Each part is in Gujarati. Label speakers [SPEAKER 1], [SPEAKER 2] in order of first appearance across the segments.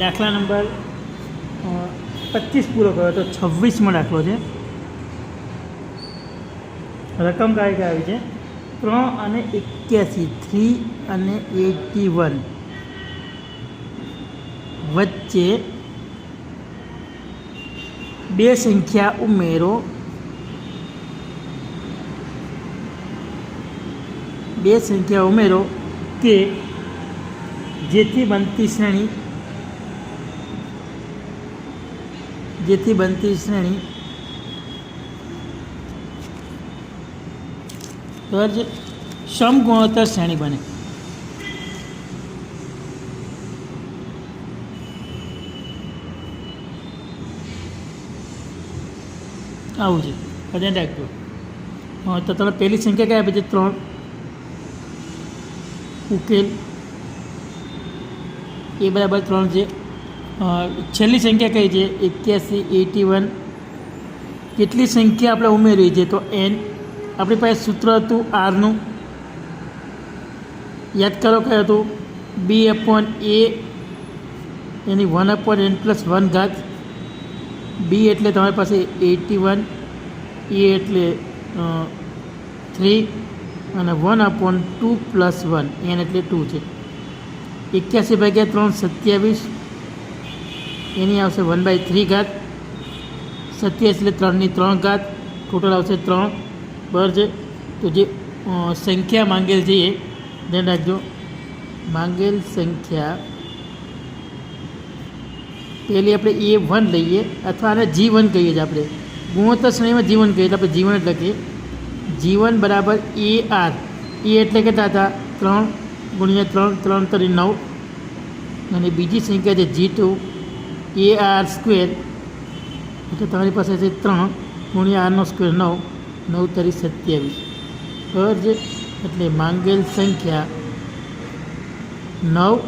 [SPEAKER 1] દાખલા નંબર 25 પૂરો કર્યો તો 26મો દાખલો છે. રકમ કઈ આવી છે 3 અને 81, 3 અને 81 વચ્ચે બે સંખ્યા ઉમેરો. બે સંખ્યા ઉમેરો કે જેથી બનતી શ્રેણી બરાબર છે સમગુણોત્તર શ્રેણી બને. આવું છે ધ્યાન રાખજો. તો તમે પહેલી સંખ્યા કઈ આપી છે 3. ઉકેલ એ બરાબર 3 છે. છેલ્લી સંખ્યા કઈ છે 81, 81. કેટલી સંખ્યા આપણે ઉમેરવી છે તો n. આપણી પાસે સૂત્ર હતું આરનું, યાદ કરો કયું હતું b/a એની 1/n+1 b એટલે તમારી પાસે 81, a એટલે 3 અને 1/2 + 1 n એટલે 2 છે. 81/3 27, એની આવશે 1/3 27 એટલે 3 ની 3 ટોટલ આવશે 3 બરાબર છે. તો જે સંખ્યા માંગેલ છે એ ધ્યાન રાખજો. માંગેલ સંખ્યા પહેલી આપણે A1 લઈએ અથવા આને G1 કહીએ છીએ. આપણે ગુણોત્તર શ્રેણીમાં G1 કહીએ એટલે આપણે G1 જ લખીએ. G1 બરાબર AR. એ એટલે કેટલા હતા 3 × 3 3 × 9 અને બીજી સંખ્યા છે G2 AR² એટલે તમારી પાસે છે 3 × R² 9 9 × 27 બરાબર છે. એટલે માંગેલ સંખ્યા 9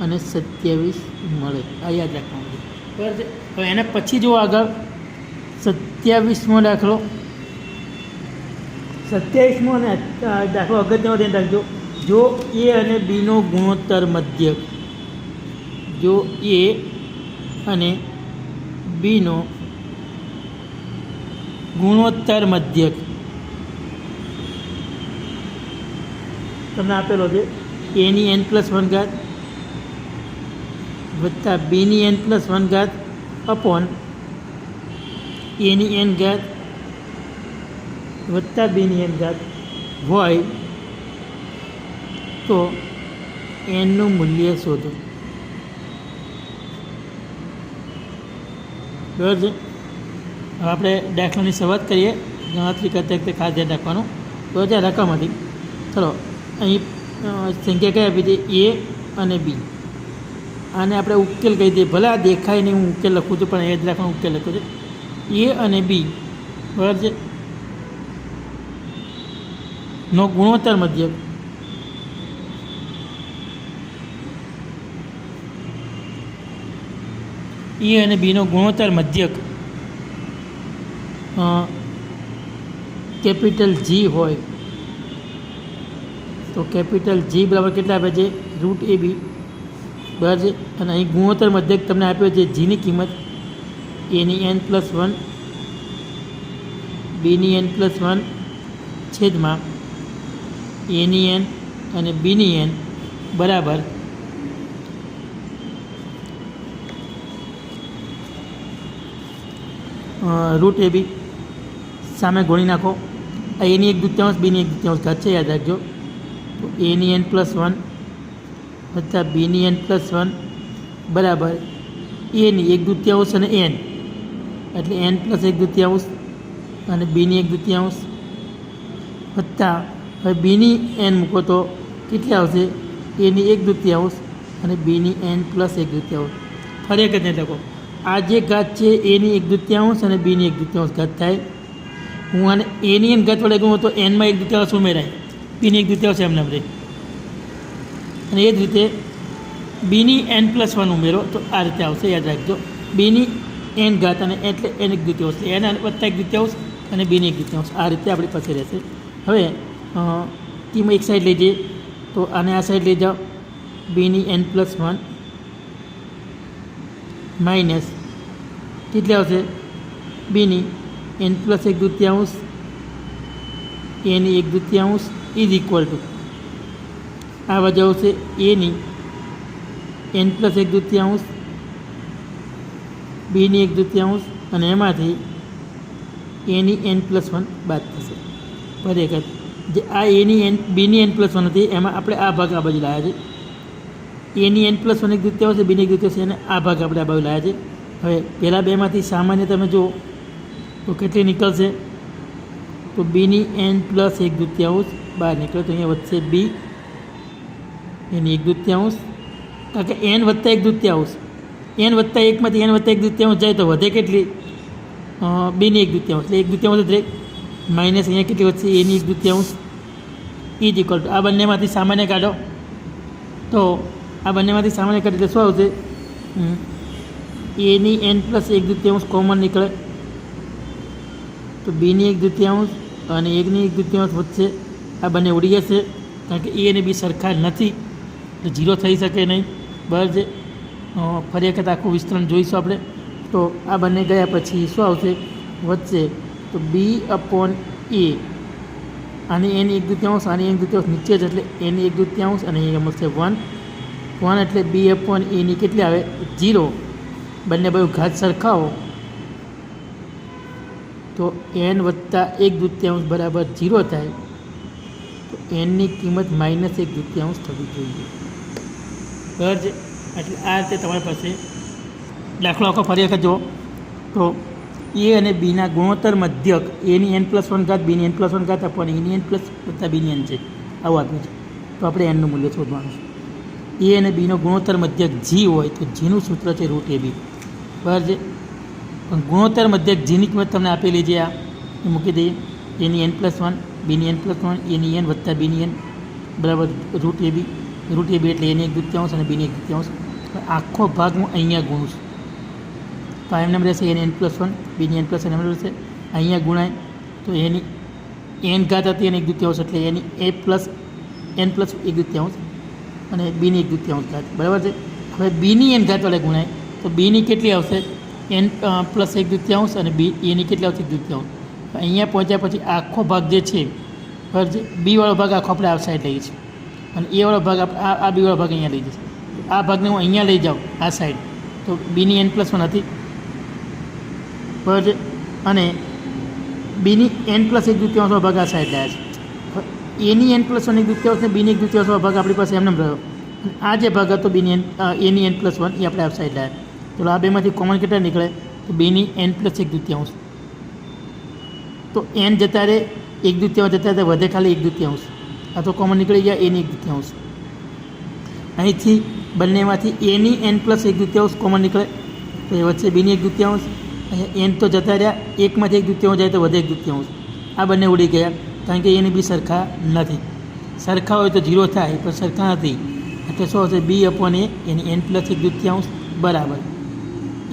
[SPEAKER 1] અને 27 મળે. આ યાદ રાખવાનું છે બરાબર છે. હવે એના પછી જો આગળ 27મો દાખલો. 27મો અને દાખલો અગત્યનો ધ્યાન રાખજો. જો A અને Bનો ગુણોત્તર મધ્યક, જો A અને Bનો ગુણોત્તર મધ્યક તમને આપેલો છે Aની n+1 વત્તા Bની n+1 અપોન Aની n વત્તા Bની n હોય તો nનું મૂલ્ય શોધો. બરાબર છે. હવે આપણે દાખલાની શરૂઆત કરીએ. ગણતરી કરતા વખતે ખાસ ધ્યાન રાખવાનું. તો જે રકમ હતી ચલો અહીં સંખ્યા કઈ આપી હતી A અને B. આને આપણે ઉકેલ કહી દઈએ. ભલે આ દેખાય નહીં, હું ઉકેલ લખું છું પણ એ જ રાખવાનું ઉકેલ લખ્યો છે A અને B બરાબર છે નો ગુણોત્તર મધ્યક A અને Bનો ગુણોત્તર મધ્યક કેપિટલ G હોય તો કેપિટલ G બરાબર કેટલા આપે છે √AB બરાબર છે. અને અહીં ગુણોત્તર મધ્યક તમને આપ્યો છે Gની કિંમત Aની n+1 Bની n+1 છેદમાં Aની n અને Bની n બરાબર √AB સામે ગુણી નાખો. આ Aની 1/2 Bની 1/2 ઘાત છે યાદ રાખજો. તો Aની n+1 વત્તા Bની n+1 બરાબર Aની 1/2 અને n એટલે n+1/2 અને Bની 1/2 વત્તા હવે Bની n મૂકો તો કેટલી આવશે Aની 1/2 અને Bની n+1/2. ફરી એક જ લખો. આ જે ઘાત છે Aની 1/2 અને Bની 1/2 ઘાત થાય. હું આને Aની n ઘાત વડે કહું તો n માં 1/2 ઉમેરાય, Bની 1/2 એમને રહે. અને એ જ રીતે Bની n+1 ઉમેરો તો આ રીતે આવશે યાદ રાખજો. Bની n ઘાત અને એટલે n 1/2 n વત્તા 1/2 અને Bની 1/2 આ રીતે આપણી પાસે રહેશે. હવે ટીમાં એક સાઈડ લઈ જઈએ તો આને આ સાઈડ લઈ જાઓ Bની n+1 માઇનસ કેટલી આવશે બીની એન પ્લસ એક દૂતીયાંશ એની એક દૂતીયાંશ ઇઝ ઇક્વલ ટુ આ બાજુ આવશે એની એન પ્લસ એક દૂતીયાંશ બીની એક દૂતીયાંશ અને એમાંથી એની એન પ્લસ વન બાદ થશે ફરી એક જે આ એની એન બીની એન પ્લસ વન હતી એમાં આપણે આ ભાગ આ બાજુ લાવ્યા છે એની એન પ્લસ વન એક દૂતીયાંશ બીની એક દૂતીયાંશ એને આ ભાગ આપણે આ બાજુ લાવ્યા છે હવે પહેલાં બેમાંથી સામાન્ય તમે જુઓ તો કેટલી નીકળશે તો બીની એન પ્લસ એક દૂતીયાંશ બહાર નીકળે તો અહીંયા વધશે બી એની એક દૂતીયાંશ કારણ કે એન વત્તા એક દૂતીયાંશ એન વત્તા એકમાંથી એન વત્તા એક દૂતીયાંશ જાય તો વધે કેટલી બીની એક દૂતીયાંશ એટલે એક દૂતીયાંશ જ રહે માઇનસ અહીંયા કેટલી વધશે એની એક દૂતીયાંશ ઇઝ ઇક્વલ ટુ આ બંનેમાંથી સામાન્ય કાઢો તો આ બંનેમાંથી સામાન્ય કાઢે એટલે શું આવશે એની એન પ્લસ એક દૂતીયાંશ કોમન નીકળે તો બીની એક દૂતીયાંશ અને એકની એક દૂતીયાંશ વચ્ચે આ બંને ઉડી જશે કારણ કે એ અને બી સરખા નથી એટલે 0 થઈ શકે નહીં બરાબર છે ફરી વખત આખું વિસ્તરણ જોઈશું આપણે તો આ બંને ગયા પછી શું આવશે વચ્ચે તો બી અપોન એ આની એની એક દૂતીયાંશ આની એક દૂતીયાંશ નીચે જ એટલે એની એક દૂતીયાંશ અને અહીંયા મળશે 1 એટલે બી અપોન એની કેટલી આવે 0 બંને બાજુ ઘાત સરખાવો તો એન વત્તા એક દૂતીયાંશ બરાબર 0 થાય તો એનની કિંમત માઇનસ એક દૂતીયાંશ થવી જોઈએ બરાબર છે એટલે આ રીતે તમારી પાસે દાખલો આખો ફરી વખત જુઓ તો એ અને બીના ગુણોત્તર મધ્યક એની એન પ્લસ વન ઘાત બીની એન પ્લસ વન ઘાત આપવાની એની એન પ્લસ વત્તા બીની એન છે આવું આપ્યું છે તો આપણે એનનું મૂલ્ય શોધવાનું છે એ અને બીનો ગુણોત્તર મધ્યક જી હોય તો જીનું સૂત્ર છે રૂટ એ બી બરાબર છે પણ ગુણોત્તર મધ્યક જીની કિંમત તમને આપેલી છે આ એ મૂકી દઈએ એની એન પ્લસ વન બીની એન પ્લસ વન એની એન વત્તા બીની એન બરાબર રૂટ એ બી એટલે એની એક દૂતીયાંશ અને બીની એક દૂતીયાંશ આખો ભાગ હું અહીંયા ગુણું છું તો એમને રહેશે એની એન પ્લસ વન બીની એન પ્લસ એમ રહેશે અહીંયા ગુણાય તો એની એન ઘાત હતી એની એક દૂતીયાંશ એટલે એની એન પ્લસ એક દૂતીયાંશ અને બીની એક દૂતીયાંશ ઘાત બરાબર છે હવે બીની એન ઘાત વડે ગુણાય તો બીની કેટલી આવશે એન પ્લસ એક દૂતીયાંશ અને બી એની કેટલી આવશે દૂતીયાંશ અહીંયા પહોંચ્યા પછી આખો ભાગ જે છે બરાબર છે બીવાળો ભાગ આખો આપણે આ સાઈડ લઈએ છીએ અને એ વાળો ભાગ આપણે આ બી વાળો ભાગ અહીંયા લઈ જશે આ ભાગને હું અહીંયા લઈ જાઉં આ સાઈડ તો બીની એન પ્લસ વન હતી બરાબર છે અને બીની એન પ્લસ એક દૂતીયાંશનો ભાગ આ સાઈડ લાવ્યા છે એની એન પ્લસ વન એક દૂતીયાંશ ને બીની એક દૂતીયાંશનો ભાગ આપણી પાસે એમને રહ્યો અને આ જે ભાગ હતો બીની એની એન પ્લસ વન એ આપણે આ સાઈડ લાવ્યા તો આ બેમાંથી કોમન કેટલા નીકળે તો બીની એન પ્લસ એક દૂતીયાંશ તો એન જતા રહે એક દૂતીયાંશ જતા રહે વધે ખાલી એક દૂતીયાંશ આ તો કોમન નીકળી ગયા એની એક દૂતીયાંશ અહીંથી બંનેમાંથી એની એન પ્લસ એક દૂતીયાંશ કોમન નીકળે તો એ વચ્ચે બીની એક દૂતીયાંશ અહીંયા એન તો જતા રહ્યા એકમાંથી એક દૂતીયાંશ જાય તો વધે એક દૂતીયાંશ આ બંને ઉડી ગયા કારણ કે એની બી સરખા નથી સરખા હોય તો 0 થાય પણ સરખા નથી એટલે શું હશે બી અપોન એની એન પ્લસ એક દૂતીયાંશ બરાબર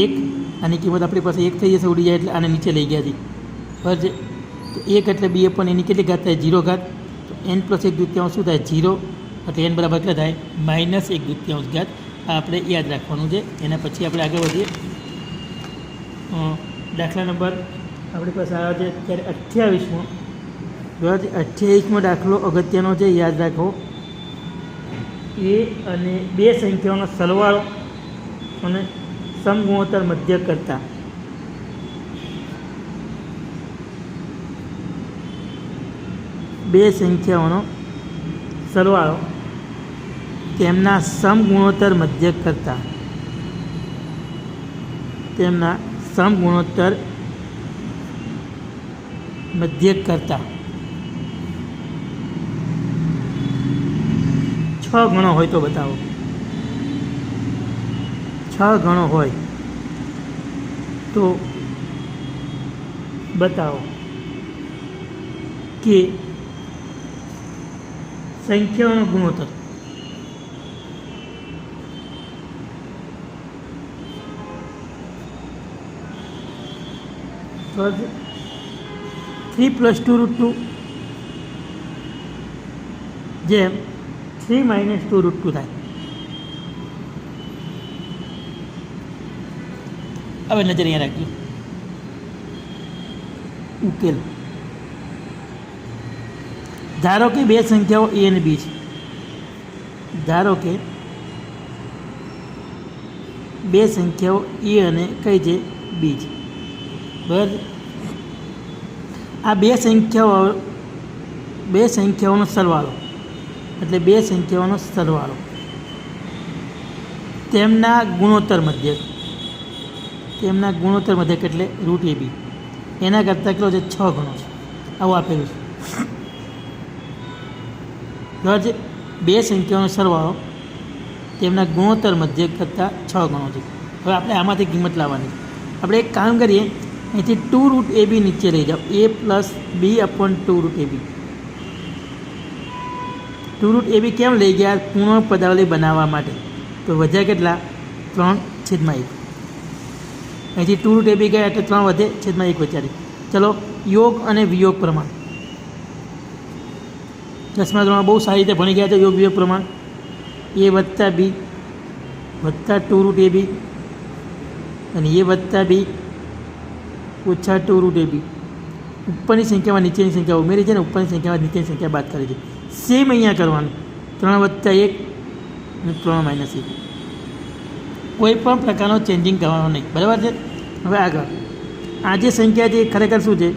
[SPEAKER 1] 1 આની કિંમત આપણી પાસે 1 થઈ જશે ઉડી જાય એટલે આને નીચે લઈ ગયા છે બરાબર છે તો 1 એટલે બી અપોન એની કેટલી ઘાત થાય 0 ઘાત તો એન પ્લસ એક દૂતીયાંશ શું થાય 0 એટલે એન બરાબર કેટલા થાય માઇનસ એક દૂતીયાંશ ઘાત આ આપણે યાદ રાખવાનું છે એના પછી આપણે આગળ વધીએ દાખલા નંબર આપણી પાસે આવ્યો છે અત્યારે 28મો બરાબર 28મો દાખલો અગત્યનો છે યાદ રાખો એ અને બે સંખ્યાઓનો સરવાળો અને સમગુણોત્તર મધ્ય કરતા બે સંખ્યાઓનો સરવાળો તેમના સમગુણોત્તર મધ્ય કરતા તેમના સમગુણોત્તર મધ્ય કરતા 6 ગણો હોય તો બતાવો 6 ગણો હોય તો બતાવો કે સંખ્યાઓનો ગુણોત્તર તો 3 + 2√2 જેમ 3 - 2√2 થાય હવે નજર અહીંયા રાખજો. ઉકેલ. ધારો કે બે સંખ્યાઓ એ અને બી છે. ધારો કે બે સંખ્યાઓ એ અને કઈ છે? બી છે. બરાબર. આ બે સંખ્યાઓનો સરવાળો, એટલે બે સંખ્યાઓનો સરવાળો તેમના ગુણોત્તર મધ્યક એટલે રૂટ એ બી એના કરતાં કેટલો છે? 6 ગણો છે. આવું આપેલું છે. બરાબર છે. બે સંખ્યાઓનો સરવાળો તેમના ગુણોત્તર મધ્યક કરતાં 6 ગણો છે. હવે આપણે આમાંથી કિંમત લાવવાની. આપણે એક કામ કરીએ, અહીંથી 2 રૂટ એ બી નીચે લઈ જાઓ. a plus B upon 2 root A B. 2 root A B કેમ લઈ ગયા? પૂર્ણ પદાવલી બનાવવા માટે. તો વધ્યા કેટલા? 3/1. અહીંથી 2 રૂટ એ બી ગયા એટલે 3 વધે, છેદમાં 1 વિચારી. ચલો, યોગ અને વિયોગ પ્રમાણ. 10મા ધોરણમાં બહુ સારી રીતે ભણી ગયા છે. યોગ વિયોગ પ્રમાણ a વત્તા બી વત્તા 2 રૂટ એ બી અને a વત્તા બી ઓછા 2 રૂટ એ બી. ઉપરની સંખ્યામાં નીચેની સંખ્યા ઉમેરી છે ને ઉપરની સંખ્યામાં નીચેની સંખ્યા બાદ કરી છે. સેમ અહીંયા કરવાનું. 3 વત્તા 1 અને 3 માઇનસ 1. કોઈ પણ પ્રકારનો ચેન્જિંગ કરવાનો નહીં. બરાબર છે. હવે આગળ આ જે સંખ્યા છે એ ખરેખર શું છે?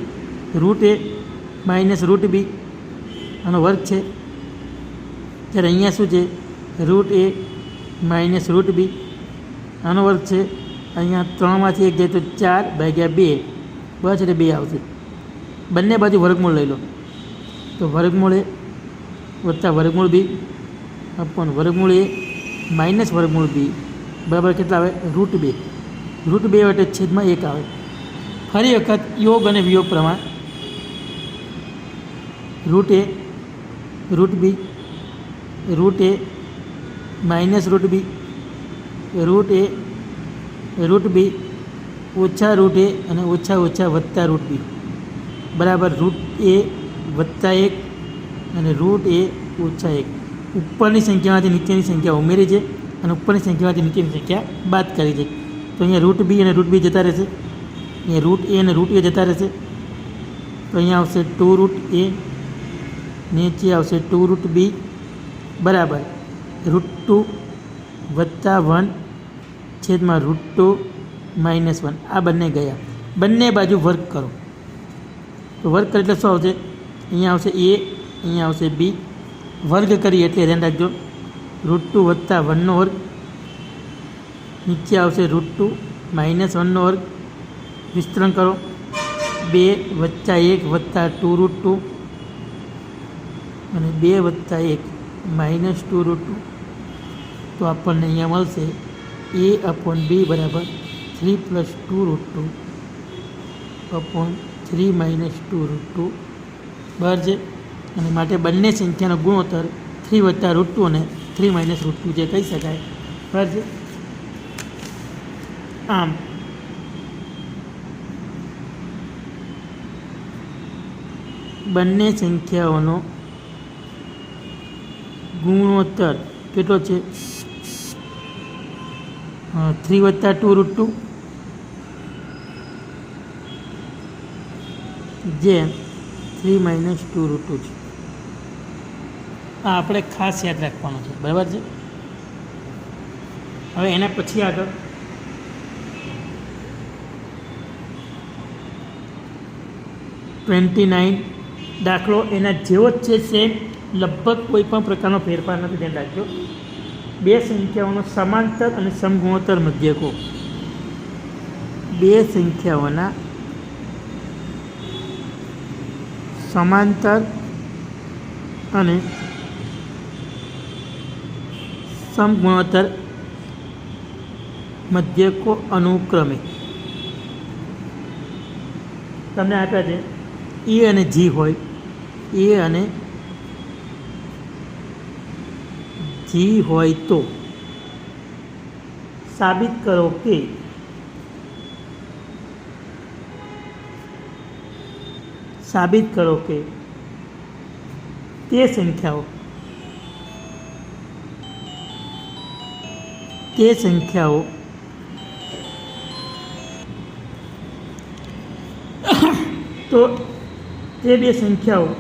[SPEAKER 1] રૂટ એ માઇનસ રૂટ બી આનો વર્ગ છે. ત્યારે અહીંયા શું છે? રૂટ એ માઇનસ રૂટ બી આનો વર્ગ છે. અહીંયા 3માંથી 1 જાય તો 4/2. બસ એટલે 2 આવશે. બંને બાજુ વર્ગમૂળ લઈ લો તો વર્ગમૂળ એ વત્તા વર્ગમૂળ બી અપોન વર્ગમૂળ એ માઇનસ વર્ગમૂળ બી બરાબર કેટલા આવે? રૂટ 2. રૂટ 2 એટલે છેદમાં 1 આવે. ફરી વખત યોગ અને વિયોગ પ્રમાણ. રૂટ એ રૂટ બી રૂટ એ માઇનસ રૂટ બી રૂટ એ રૂટ બી ઓછા રૂટ એ અને ઓછા વત્તા રૂટ બી બરાબર રૂટ એ વત્તા 1 અને રૂટ એ ઓછા 1. ઉપરની સંખ્યામાંથી નીચેની સંખ્યા ઉમેરી છે અને ઉપરની સંખ્યામાંથી નીચેની સંખ્યા બાદ કરી છે. તો અહીંયા રૂટ બી અને રૂટ બી જતા રહેશે. અહીંયા રૂટ એ અને રૂટ એ જતા રહેશે. તો અહીંયા આવશે 2 રૂટ એ, નીચે આવશે 2 રૂટ બી બરાબર રૂટ 2 વત્તા 1 છેદમાં રૂટ 2 માઇનસ 1. આ બંને ગયા. બંને બાજુ વર્ગ કરો તો વર્ગ કરે એટલે શું આવશે? અહીંયા આવશે એ, અહીંયા આવશે બી. વર્ગ કરી એટલે ધ્યાન રાખજો રૂટ 2 વત્તા 1નો વર્ગ, નીચે આવશે રૂટ 2 માઇનસ 1નો વર્ગ. વિસ્તરણ કરો 2 વત્તા 1 વત્તા 2 રૂટ 2 અને 2 વત્તા 1 માઇનસ 2 રૂટ 2. તો આપણને અહીંયા મળશે a અપોન બી બરાબર 3 plus 2 root 2 upon 3 minus 2 root 2 બરાબર છે. અને માટે બંને સંખ્યાનો ગુણોત્તર 3 વત્તા રૂટ 2 અને 3 માઇનસ રૂટ 2 જે કહી શકાય. બરાબર છે. આમ બંને સંખ્યાઓનો ગુણોત્તર કેટલો છે? 3 વત્તા 2 રૂટ 2 જે 3 માઇનસ 2 રૂટ 2 છે. આ આપણે ખાસ યાદ રાખવાનું છે. બરાબર છે. હવે એના પછી આગળ $29 દાખલો એના જેવો જ છે. સેમ લગભગ કોઈ પણ પ્રકારનો ફેરફાર નથી. ધ્યાન રાખજો. બે સંખ્યાઓનો સમાંતર અને સમગુણોત્તર મધ્યકો. બે સંખ્યાઓના સમાંતર અને સમગુણોત્તર મધ્યકો અનુક્રમે તમને આપ્યા છે એ અને જી હોય. એ અને જી હોય તો સાબિત કરો કે તે સંખ્યાઓ તો તે બે સંખ્યાઓ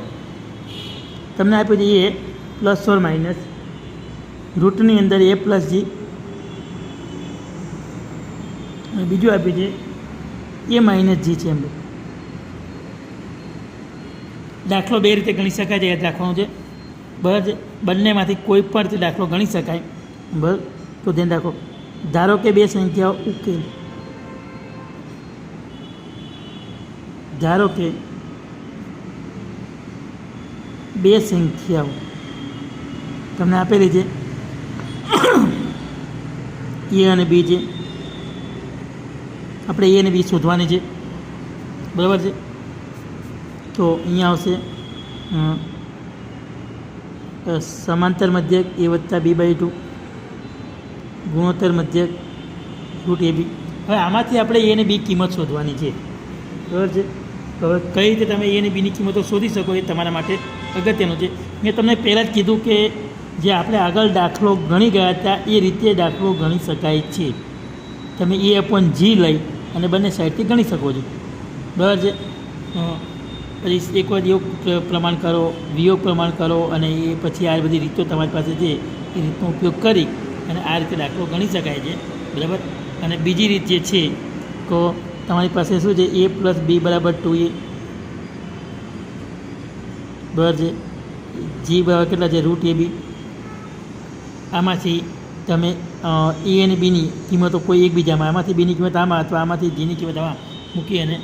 [SPEAKER 1] તમને આપી છે એ પ્લસ ઓર માઇનસ રૂટની અંદર એ પ્લસ જી, અને બીજું આપ્યું છે એ માઇનસ જી છે. એમ દાખલો બે રીતે ગણી શકાય છે, યાદ રાખવાનું છે. બરાબર છે. બંનેમાંથી કોઈ પણ રીતે દાખલો ગણી શકાય. બરાબર, તો ધ્યાન રાખો. ધારો કે બે સંખ્યાઓ ઉકેલ, ધારો કે બે સંખ્યાઓ તમને આપેલી છે એ અને બી છે. આપણે એ અને બી શોધવાની છે. બરાબર છે. તો અહીંયા આવશે સમાંતર મધ્યક એ વત્તા બી બાય 2 ગુણોત્તર મધ્યક રૂટ એ બી. હવે આમાંથી આપણે એ અને બી કિંમત શોધવાની છે. બરાબર છે. તો હવે કઈ રીતે તમે એ અને બીની કિંમતો શોધી શકો એ તમારા માટે અગત્યનું છે. મેં તમને પહેલાં જ કીધું કે જે આપણે આગળ દાખલો ગણી ગયા હતા એ રીતે દાખલો ગણી શકાય છે. તમે એ અપોન જી લઈ અને બંને સાઈડથી ગણી શકો છો. બરાબર છે. પછી એક વાર યોગ પ્રમાણ કરો, વિયોગ પ્રમાણ કરો, અને એ પછી આ બધી રીતો તમારી પાસે છે એ રીતનો ઉપયોગ કરી અને આ રીતે દાખલો ગણી શકાય છે. બરાબર. અને બીજી રીત જે છે તો તમારી પાસે શું છે, એ પ્લસ બી બરાબર 2a. બરાબર છે. જી બરાબર કેટલા છે, રૂટ એ બી. આમાંથી તમે એ અને બીની કિંમતો કોઈ એકબીજામાં, આમાંથી બીની કિંમત આમાં અથવા આમાંથી જીની કિંમત આમાં મૂકી અને